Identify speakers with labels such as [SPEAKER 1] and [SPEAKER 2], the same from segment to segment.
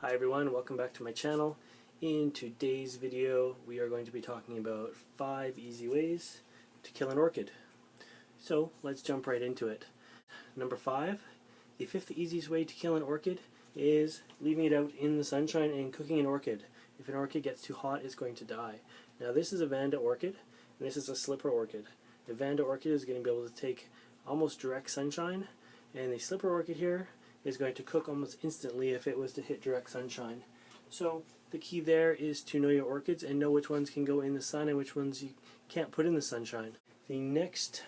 [SPEAKER 1] Hi everyone, welcome back to my channel. In today's video we are going to be talking about 5 easy ways to kill an orchid. So let's jump right into it. Number 5, the 5th easiest way to kill an orchid is leaving it out in the sunshine and cooking an orchid. If an orchid gets too hot, it's going to die. Now this is a Vanda orchid and this is a slipper orchid. The Vanda orchid is going to be able to take almost direct sunshine, and the slipper orchid here is going to cook almost instantly if it was to hit direct sunshine. So the key there is to know your orchids and know which ones can go in the sun and which ones you can't put in the sunshine. The next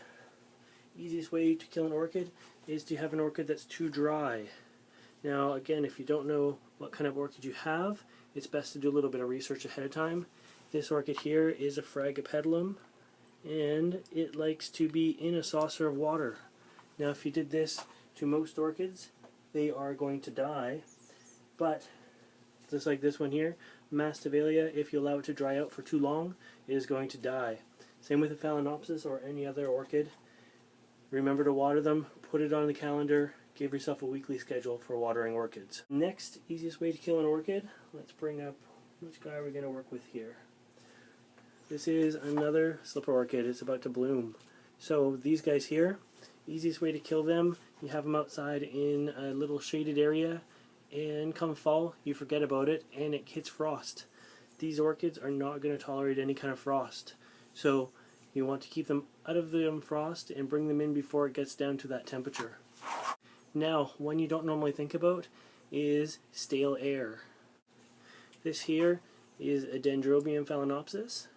[SPEAKER 1] easiest way to kill an orchid is to have an orchid that's too dry. Now again, if you don't know what kind of orchid you have, it's best to do a little bit of research ahead of time. This orchid here is a Fragopedilum and it likes to be in a saucer of water. Now if you did this to most orchids, they are going to die, but just like this one here, Masdevallia, if you allow it to dry out for too long, it is going to die. Same with a Phalaenopsis or any other orchid. Remember to water them, put it on the calendar, give yourself a weekly schedule for watering orchids. Next easiest way to kill an orchid, let's bring up which guy we're going to work with here. This is another slipper orchid, it's about to bloom. So these guys here, easiest way to kill them, you have them outside in a little shaded area, and come fall you forget about it and it hits frost. These orchids are not going to tolerate any kind of frost, so you want to keep them out of the frost and bring them in before it gets down to that temperature. Now, one you don't normally think about is stale air. This here is a Dendrobium Phalaenopsis.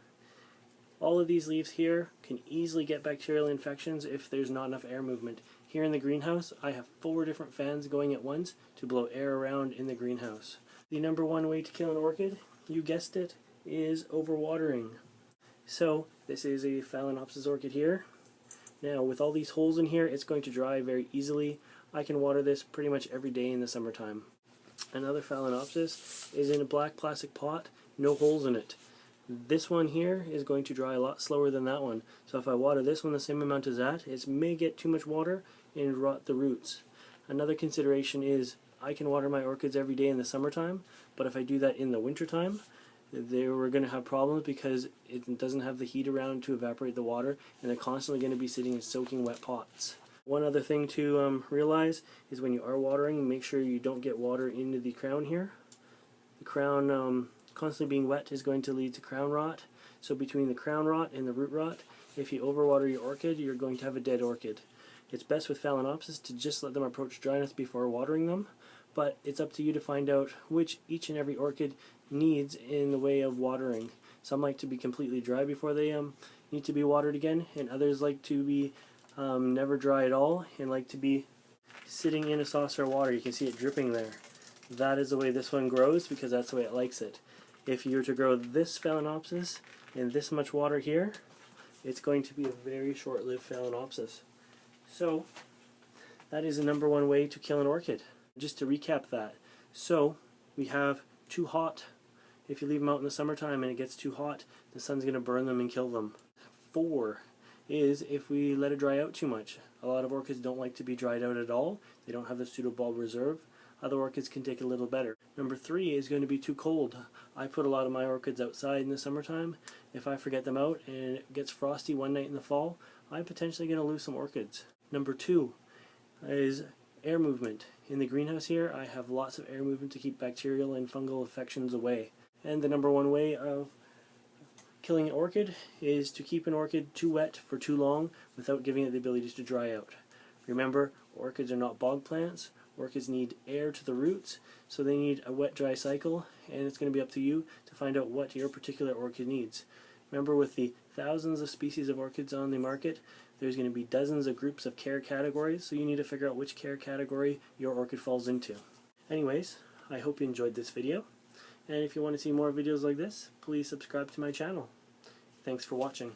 [SPEAKER 1] All of these leaves here can easily get bacterial infections if there's not enough air movement. Here in the greenhouse, I have 4 different fans going at once to blow air around in the greenhouse. The number 1 way to kill an orchid, you guessed it, is overwatering. So this is a Phalaenopsis orchid here. Now with all these holes in here, it's going to dry very easily. I can water this pretty much every day in the summertime. Another Phalaenopsis is in a black plastic pot, no holes in it. This one here is going to dry a lot slower than that one. So if I water this one the same amount as that, it may get too much water and rot the roots. Another consideration is I can water my orchids every day in the summertime, but if I do that in the wintertime, they were going to have problems because it doesn't have the heat around to evaporate the water, and they're constantly going to be sitting in soaking wet pots. One other thing to realize is when you are watering, make sure you don't get water into the crown here. The crown constantly being wet is going to lead to crown rot. So between the crown rot and the root rot, if you overwater your orchid, you're going to have a dead orchid. It's best with Phalaenopsis to just let them approach dryness before watering them, but it's up to you to find out which each and every orchid needs in the way of watering. Some like to be completely dry before they need to be watered again, and others like to be never dry at all and like to be sitting in a saucer of water. You can see it dripping there. That is the way this one grows because that's the way it likes it. If you were to grow this Phalaenopsis in this much water here, it's going to be a very short-lived Phalaenopsis. So that is the number 1 way to kill an orchid. Just to recap that, so we have too hot. If you leave them out in the summertime and it gets too hot, the sun's going to burn them and kill them. 4 is if we let it dry out too much. A lot of orchids don't like to be dried out at all. They don't have the pseudobulb reserve. Other orchids can take it a little better. Number 3 is going to be too cold. I put a lot of my orchids outside in the summertime. If I forget them out and it gets frosty one night in the fall, I'm potentially going to lose some orchids. Number 2 is air movement. In the greenhouse here, I have lots of air movement to keep bacterial and fungal infections away. And the number 1 way of killing an orchid is to keep an orchid too wet for too long without giving it the ability to dry out. Remember, orchids are not bog plants. Orchids need air to the roots, so they need a wet-dry cycle, and it's going to be up to you to find out what your particular orchid needs. Remember, with the thousands of species of orchids on the market, there's going to be dozens of groups of care categories, so you need to figure out which care category your orchid falls into. Anyways, I hope you enjoyed this video, and if you want to see more videos like this, please subscribe to my channel. Thanks for watching.